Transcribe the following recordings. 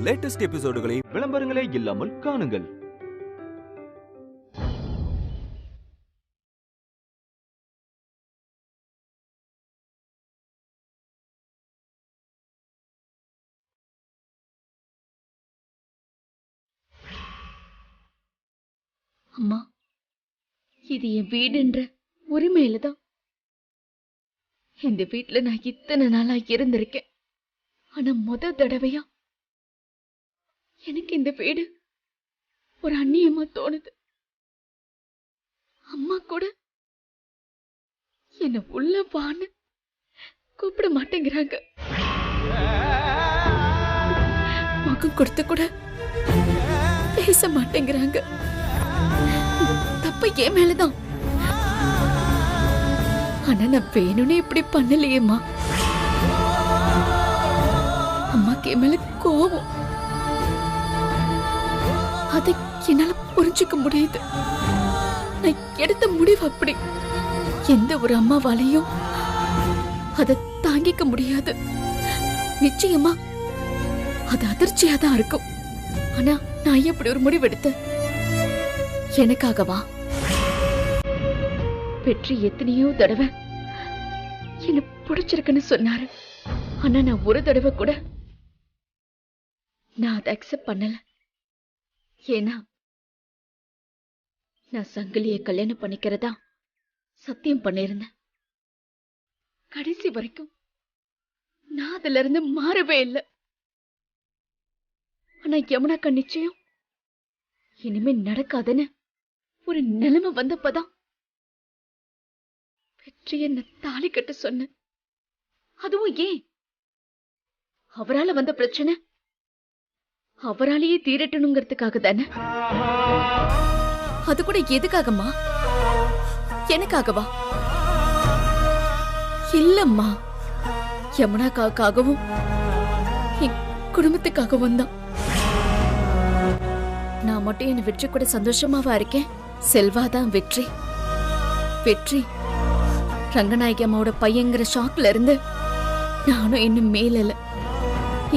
Latest எபிசோடுகளை விளம்பரங்களே இல்லாமல் காணுங்கள். அம்மா, இது என் வீடுன்ற உரிமையில தான் இந்த வீட்டுல நான் இத்தனை நாளா இருந்திருக்கேன். ஆனா தடவையா எனக்கு இந்த வீடு ஒரு அந்நியமா தோணுது. அம்மா கூட என்ன உள்ள வான்னு கூப்பிட மாட்டேங்கிறாங்க. முகம் கொடுத்து கூட பேச மாட்டேங்கிறாங்க. தப்பு என் மேலதான். ஆனா நான் வேணும்னே இப்படி பண்ணலையேம்மா. அம்மாக்கு என் மேல கோபம். அதை என்னால புரிஞ்சுக்க முடியுது. நான் எடுத்த முடிவு அப்படி. எந்த ஒரு அம்மாவாலையும் அதை தாங்கிக்க முடியாது. நிச்சயமா அது அதிர்ச்சியா தான் இருக்கும். ஆனா நான் எப்படி ஒரு முடிவு எடுத்தேன்? எனக்காகவா? வெற்றி எத்தனையோ தடவை என்ன பிடிச்சிருக்குன்னு சொன்னாரு. ஆனா நான் ஒரு தடவை கூட நான் அதை அக்செப்ட் பண்ணல. ஏன்னா நான் சங்கிலிய கல்யாணம் பண்ணிக்கிறதா சத்தியம் பண்ணிருந்தேன். கடைசி வரைக்கும் நான் அதுல இருந்து மாறவே இல்லை. ஆனா யமுனாக்கா நிச்சயம் இனிமே நடக்காதுன்னு ஒரு நிலைமை வந்தப்பதான் வெற்றி என்ன தாலி கட்ட சொன்ன. அதுவும் ஏன்? அவரால வந்த பிரச்சனை அவராலேயே தீரட்டணுங்கிறதுக்காக தானே. அது கூட எதுக்காகம்மா? எனக்காகவா? இல்லம்மா, யமுனாக்காகவும் என் குடும்பத்துக்காகவும் தான். நான் மட்டும் என்ன வெற்றி கூட சந்தோஷமாவா இருக்கேன். செல்வாதான் வெற்றி. வெற்றி ரங்கநாயகி அம்மாவோட பையங்கிற ஷாக்ல இருந்து நானும் இன்னும் மேல.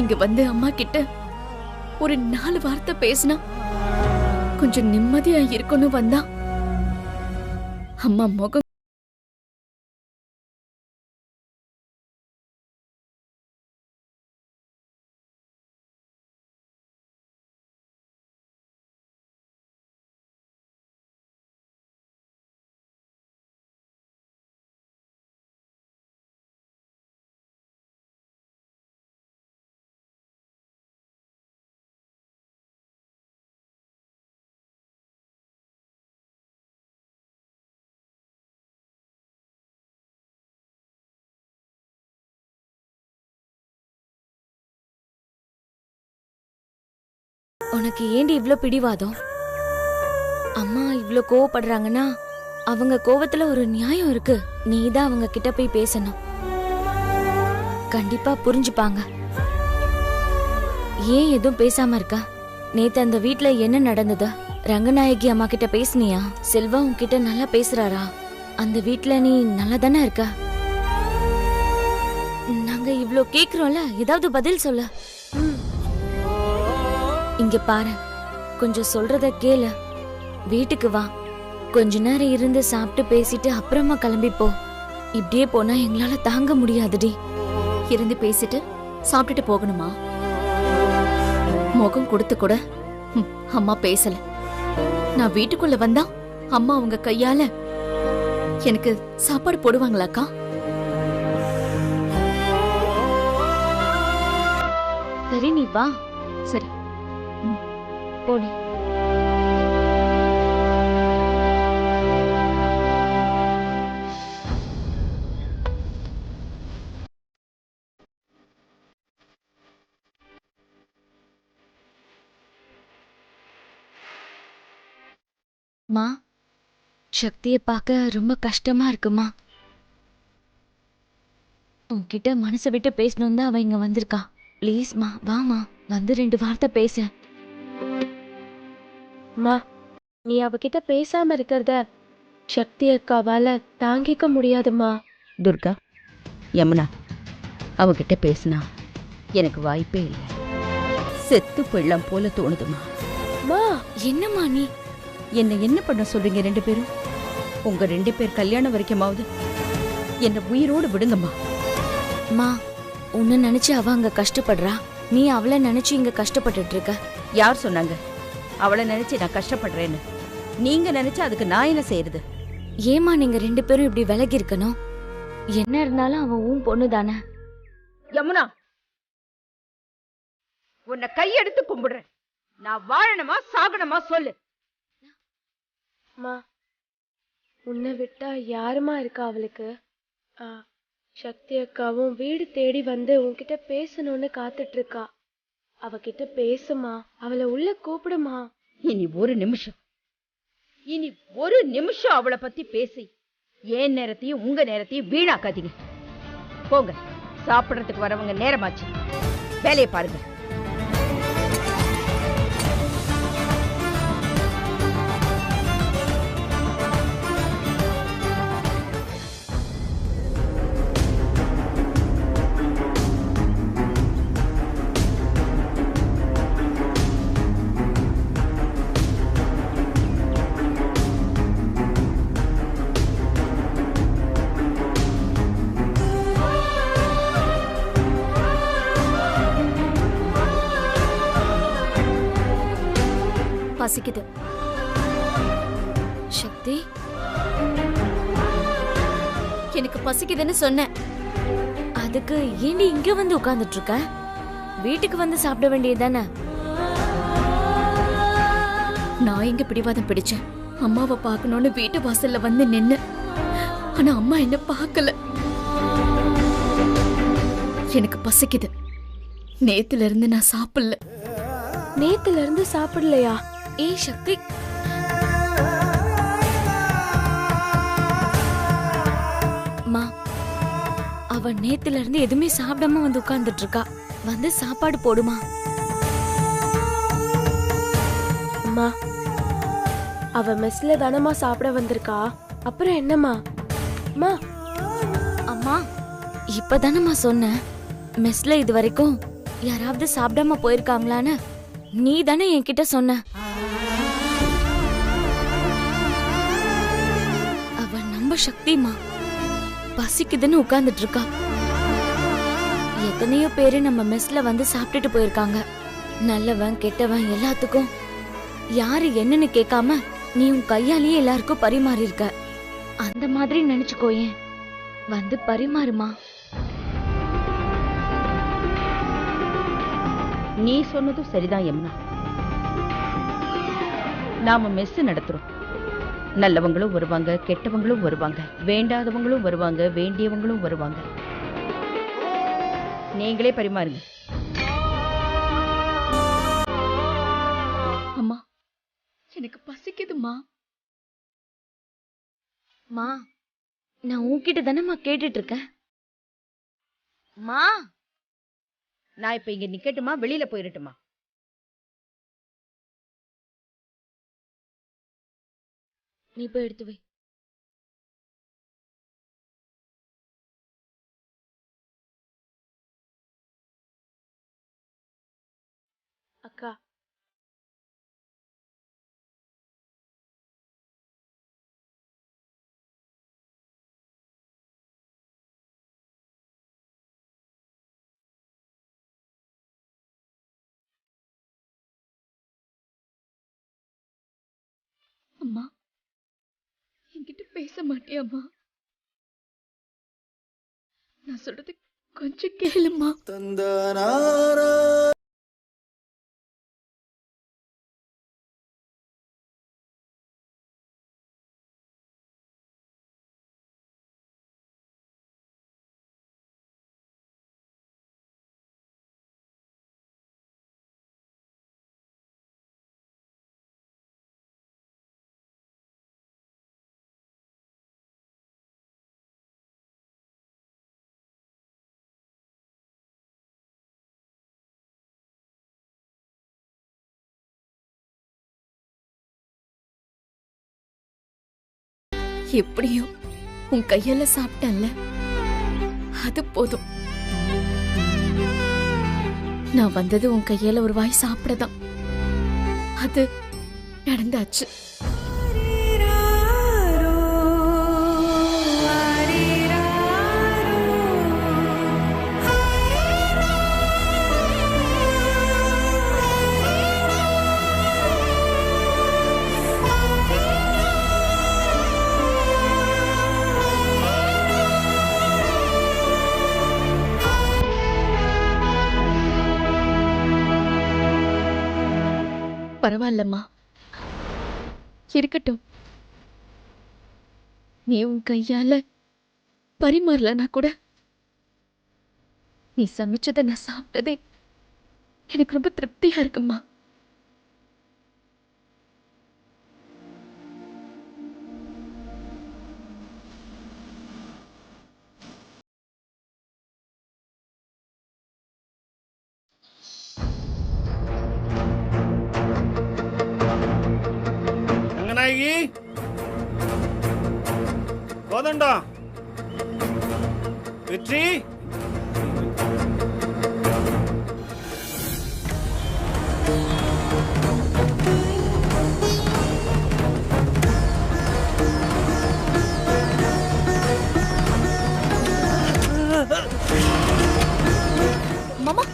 இங்க வந்து அம்மா கிட்ட ஒரு 4 வார்த்தை பேசினா கொஞ்சம் நிம்மதியா இருக்கணும் வந்தா அம்மா முகம் உனக்கு ஏண்டி இவ்ளோ பிடிவாதம்? அம்மா இவ்ளோ கோவப்படுறாங்கன்னா அவங்க கோவத்துல ஒரு நியாயம் இருக்கு. நீதான் அவங்க கிட்ட போய் பேசணும். கண்டிப்பா புரிஞ்சுப்பாங்க. ஏன் எதுவும் பேசாம இருக்கா? நேத்து அந்த வீட்ல என்ன நடந்தது? ரங்கநாயகி அம்மா கிட்ட பேசுனியா? செல்வா உன்கிட்ட நல்லா பேசுறாரா? அந்த வீட்ல நீ நல்லா தானே இருக்க? நாங்க இவ்ளோ கேக்குறோம்ல, ஏதாவது பதில் சொல்ல. இங்க பாரு, கொஞ்சம் சொல்றத கேளு. வீட்டுக்கு வா, கொஞ்ச நேரம் இருந்து சாப்பிட்டு பேசிட்டு அப்புறமா கிளம்பி போ. இப்படியே போனா எங்களால தாங்க முடியாதுடி. இருந்து பேசிட்டு சாப்பிட்டுட்டு போகணுமா? முகம் கொடுத்து கூட அம்மா பேசல. நான் வீட்டுக்குள்ள வந்தா அம்மா அவங்க கையால எனக்கு சாப்பாடு போடுவாங்களாக்கா? சரி நீ வா. சரி போடி. மா, சக்தியை பார்க்க ரொம்ப கஷ்டமா இருக்குமா? உன்கிட்ட மனசை விட்டு பேசணும் தான் அவ இங்க வந்திருக்கா. ப்ளீஸ்மா வாமா, வந்து 2 வார்த்தை பேச. மா, நீ அவகிட்ட பேசாம இருக்கிறத சக்தி அக்காவால தாங்கிக்க முடியாதுமா. துர்கா, யமுனா அவகிட்ட பேசினா எனக்கு வாய்ப்பே இல்லை. செத்து போயிடலாம் போல தோணுதுமா. மா என்னம்மா நீ? என்ன பண்ண சொல்றீங்க ரெண்டு பேரும்? உங்க ரெண்டு பேர் கல்யாணம் வரைக்குமாவது என்ன உயிரோடு விடுங்கம்மா. மா, உன்னை நினைச்சு அவ அங்க கஷ்டப்படுறா, நீ அவளை நினைச்சு இங்க கஷ்டப்பட்டுட்டு இருக்க. யார் சொன்னாங்க அவளை நினைச்சு நான் கஷ்டப்படுறேன்னு? நீங்க நினைச்சா அதுக்கு நான் என்ன செய்யறது? ஏமா நீங்க ரெண்டு பேரும் இப்படி விலகி இருக்கணும்? என்ன இருந்தாலும் அவன் உன் பொண்ணு தானே. யமுனா, உன்னை கையெடுத்து கும்பிடுறேன். நான் வாழணுமா சாகணுமா சொல்லு. மா, உன்னை விட்டா யாருமா இருக்கா அவளுக்கு? சக்தி அக்காவும் வீடு தேடி வந்து உன்கிட்ட பேசணும்னு காத்துட்டு இருக்கா. அவகிட்ட பேசுமா, அவளை உள்ள கூப்பிடுமா. இனி ஒரு நிமிஷம் அவளை பத்தி பேசி ஏன் நேரத்தையும் உங்க நேரத்தையும் வீணாக்காதீங்க. போங்க, சாப்பிடறதுக்கு வரவங்க நேரமாச்சு, வேலையை பாருங்க. பசிக்குது. சக்தி, எனக்கு பசிக்குதுன்னு சொன்னேன். அதுக்கு ஏண்டி இங்க வந்து உட்கார்ந்துட்டு இருக்க? வீட்டுக்கு வந்து சாப்பிட வேண்டியதுதானே? நான் எங்க பிடிவாதம் பிடிச்சேன். அம்மாவை பார்க்கணும்னு வீட்டு வாசல்ல வந்து நின்னு, ஆனா அம்மா என்ன பார்க்கல. எனக்கு பசிக்குது. நேத்துல இருந்து நான் சாப்பிடல. நேத்துல இருந்து சாப்பிடலையா? ஏய் சக்தி, மா, அவ நேத்துல இருந்து எதுவுமே சாப்பிடாம வந்து உட்கார்ந்துட்டு இருக்கா. வந்து சாப்பாடு போடுமா. அம்மா, அவ மெஸ்ல தானம்மா சாப்பிட வந்திருக்கா. அப்புறம் என்னம்மா? அம்மா, அம்மா, இப்பதானம்மா சொன்ன மெஸ்ல இது வரைக்கும் யாராவது சாப்பிடாம போயிருக்காங்களான்னு நீ தானே என்கிட்ட சொன்ன. அவ நம்ம சக்திமா பசிக்குதுன்னு உட்கார்ந்துட்டு இருக்கா. எத்தனையோ பேரு நம்ம மெஸ்ல வந்து சாப்பிட்டுட்டு போயிருக்காங்க. நல்லவன் கெட்டவன் எல்லாத்துக்கும் யாரு என்னன்னு கேட்காம நீ உன் கையாலேயே எல்லாருக்கும் பரிமாறி இருக்க. அந்த மாதிரி நினைச்சுக்கோயேன், வந்து பரிமாறுமா. நீ சொன்னதும் சரிதான் யமுனா. நாம மெஸ் நடத்துறோம். நல்லவங்களும் வருவாங்க, கெட்டவங்களும் வருவாங்க, வேண்டாதவங்களும் வருவாங்க, வேண்டியவங்களும் வருவாங்க. நீங்களே பரிமாறுங்க. அம்மா, எனக்கு பசிக்குதுமா. மா, நான் உன்கிட்ட தானேம்மா கேட்டுட்டு இருக்கேன். மா, நான் இப்ப இங்க நிக்கட்டுமா, வெளியில போயிரட்டுமா? நீ போய் எடுத்து வை. அக்கா, அம்மா, என்கிட்ட பேச மாட்டியாம்மா? நான் சொல்றது கொஞ்சம் கேளுமா. எப்படியோ உன் கையால சாப்பிட்டல்ல, அது போதும். நான் வந்தது உன் கையால ஒரு வாய் சாப்பிடதான். அது நடந்தாச்சு. பரவாயில்லம்மா, இருக்கட்டும். நீ உன் கையால பரிமாறலனா கூட நீ சமைச்சதை நான் சாப்பிட்டதே எனக்கு ரொம்ப திருப்தியா இருக்குமா. ரங்கநாயகி, கோதண்டா, வெற்றி, மாமா,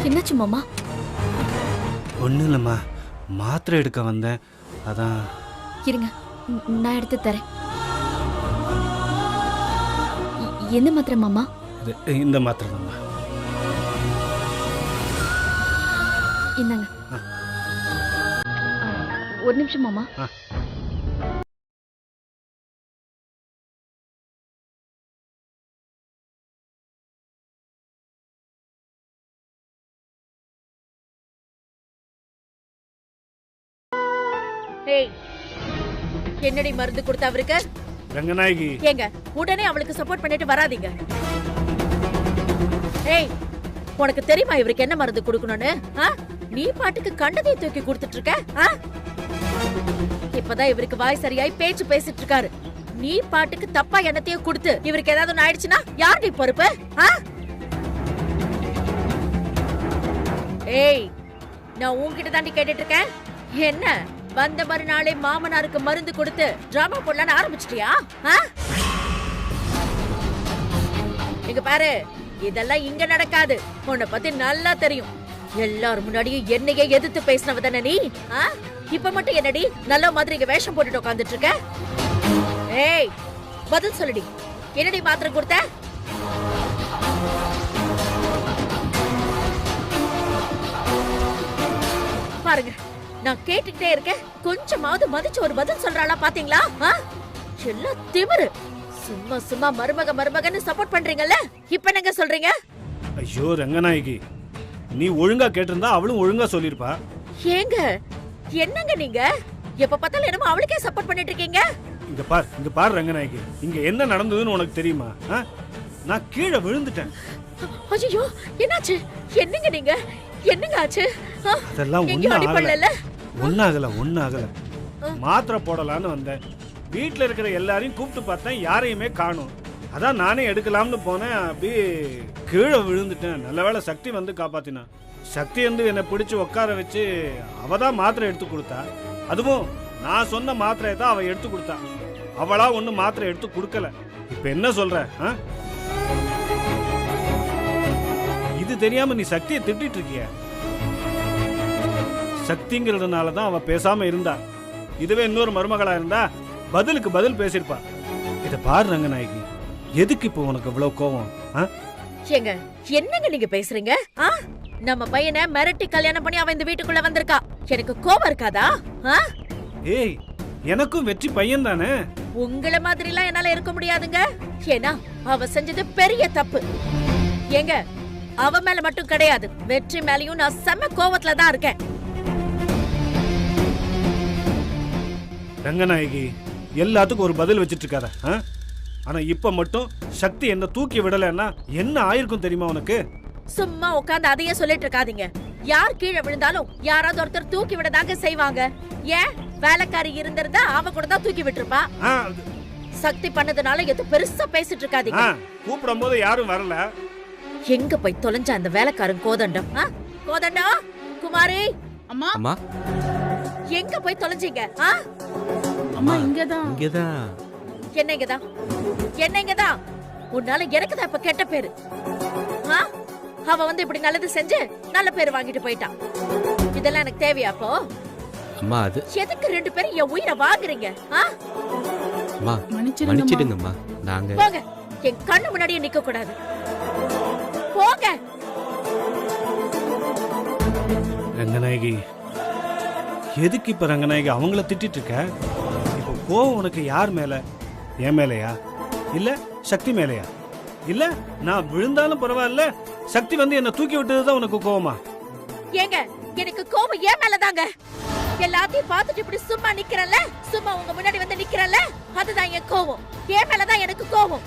என்னாச்சு மாமா? ஒன்றும் இல்லைம்மா, மாத்திரை எடுக்க வந்தேன், அதான். இருங்க, நான் எடுத்து தரேன். என்ன மாத்திரை மாமா? இந்த மாத்திரை தான்மா. இந்தாங்க. ஒரு நிமிஷம் மாமா. என்னடி மருந்து கொடுத்த அவருக்கு? ரங்கநாயகி, ஏங்க உடனே அவளுக்கு சப்போர்ட் பண்ணிட்டு வராதீங்க. ஏய், உனக்கு தெரியுமா இவருக்கு என்ன மருந்து கொடுக்கணும்னு? நீ பாட்டுக்கு கண்டதை தூக்கி கொடுத்துட்டு இருக்க. இப்பதான் இவருக்கு வாய் சரியாய் பேச்சு பேசிட்டு இருக்காரு. நீ பாட்டுக்கு தப்பா எண்ணத்தையும் கொடுத்து இவருக்கு ஏதாவது ஒண்ணு ஆயிடுச்சுன்னா யாருடி பொறுப்பு? ஏய், நான் உன்கிட்ட தாண்டி கேட்டுட்டு இருக்கேன். என்ன வந்த மறுநாளே மாமனாருக்கு மருந்து கொடுத்து டிராமா போடலான்னு ஆரம்பிச்சிட்டியா? இங்க பாரு, இதெல்லாம் இங்க நடக்காது. உன்னை பத்தி நல்லா தெரியும். எல்லாரும் முன்னாடியும் என்னையே எதிர்த்து பேசினவ தானே நீ? இப்ப மட்டும் என்னடி நல்ல மாதிரி இங்க வேஷம் போட்டுட்டு உட்காந்துட்டு இருக்க? ஏய், பதில் சொல்லுடி. என்னடி மாத்திரை கொடுத்த? பாருங்க, நான் கேட்டுக்கிட்டே இருக்கேன். கொஞ்சமாவது மதிச்சு ஒரு பதில் சொல்றாளா பாத்தீங்களா? எல்லாம் திமிரு. சும்மா சும்மா மருமகன்னு சப்போர்ட் பண்றீங்கல்ல, இப்ப என்னங்க சொல்றீங்க? ஐயோ ரங்கநாயகி, நீ ஒழுங்கா கேட்டிருந்தா அவளும் ஒழுங்கா சொல்லிருப்பா. ஏங்க என்னங்க நீங்க எப்ப பார்த்தாலும் என்னமோ அவளுக்கே சப்போர்ட் பண்ணிட்டு இருக்கீங்க? இங்க பாரு ரங்கநாயகி, இங்க என்ன நடந்ததுன்னு உனக்கு தெரியுமா? நான் கீழே விழுந்துட்டேன். ஐயோ, என்னாச்சு? என்னங்க நீங்க? என்னங்க ஆச்சு? அதெல்லாம் ஒண்ணாகல. மாத்திரை போடலான்னு வந்தேன். வீட்டுல இருக்கிற எல்லாரையும் கூப்பிட்டு பார்த்தேன், யாரையுமே காணும். அதான் நானே எடுக்கலாம்னு போனேன், அப்படியே கீழே விழுந்துட்டேன். நல்ல வேளை சக்தி வந்து காப்பாத்தினா. சக்தி வந்து என்னை பிடிச்சு உட்கார வச்சு அவதான் மாத்திரை எடுத்து கொடுத்தா. அதுவும் நான் சொன்ன மாத்திரையை தான் அவ எடுத்து கொடுத்தா. அவளா ஒன்னும் மாத்திரை எடுத்து கொடுக்கல. இப்ப என்ன சொல்ற? இது தெரியாம நீ சக்தியை திட்டிட்டு இருக்கிய. சக்திங்கிறதுனாலதான் அவ பேசாம இருந்தா. இதுவே இன்னொரு மருமகளா இருந்தா பதிலுக்கு பதில் பேசிருப்பா. இத பாரு ரங்கநாயகி, எதுக்கு இப்போ உனக்கு இவ்வளவு கோவம்? ஏங்க என்னங்க நீங்க பேசுறீங்க? நம்ம பையனை மிரட்டி கல்யாணம் பண்ணி அவன் இந்த வீட்டுக்குள்ள வந்திருக்கா. எனக்கு கோபம் இருக்காதா? ஏய், எனக்கும் வெற்றி பையன் தானே. உங்கள மாதிரி எல்லாம் என்னால இருக்க முடியாதுங்க. ஏன்னா அவ செஞ்சது பெரிய தப்பு. ஏங்க அவ மேல மட்டும் கிடையாது, வெற்றி மேலயும் நான் செம்ம கோவத்துல தான் இருக்கேன். ரங்கநாயகி, எல்லாத்துக்கும் ஒரு பதில் வச்சிட்டு இருக்காத. ஆனா இப்ப மட்டும் சக்தி என்ன தூக்கி விடலன்னா என்ன ஆயிருக்கும் தெரியுமா உனக்கு? சும்மா உட்கார்ந்து அதையே சொல்லிட்டு இருக்காதீங்க. யார் கீழே விழுந்தாலும் யாராவது ஒருத்தர் தூக்கி விடதாங்க செய்வாங்க. ஏன் வேலைக்காரி இருந்திருந்தா அவ கூட தான் தூக்கி விட்டுருப்பா. சக்தி பண்ணதுனால எது பெருசா பேசிட்டு இருக்காதீங்க. கூப்பிடும் போது யாரும் வரல. எங்க போய் தொலைஞ்ச அந்த வேலைக்காரன் கோதண்டம்? கோதண்டம், குமாரி, அம்மா அம்மா எங்க போய் தொலைஞ்சீங்க? அம்மா இங்கதான். என்னங்கதான் என்னங்கதான்? உன்னால எனக்கு தான் இப்ப கெட்ட பேரு. அவ வந்து இப்படி நல்லது செஞ்சு நல்ல பேரு வாங்கிட்டு போயிட்டான். இதெல்லாம் எனக்கு தேவையா? அப்போ அம்மா அது எதுக்கு ரெண்டு பேரும் என் உயிரை வாங்குறீங்க? அம்மா மன்னிச்சிடுங்கம்மா. நாங்க போங்க, என் கண்ணு முன்னாடியே நிக்க கூடாது. போங்க. ரங்கநாயகி, எதுக்கு இப்ப ரங்கநாயகி அவங்கள திட்டிட்டு இருக்க? இப்ப கோவம் உனக்கு யார் மேல? என் மேலையா இல்ல சக்தி மேலையா? இல்ல நான் விழுந்தாலும் பரவாயில்ல, சக்தி வந்து என்ன தூக்கி விட்டதுதான் உனக்கு கோவமா? ஏங்க, எனக்கு கோவம் ஏன் மேலதாங்க. எல்லாத்தையும் பார்த்துட்டு இப்படி சும்மா நிக்கிறல்ல, சும்மா உங்க முன்னாடி வந்து நிக்கிறல்ல, அதுதான் என் கோவம். ஏன் மேலதான் எனக்கு கோவம்.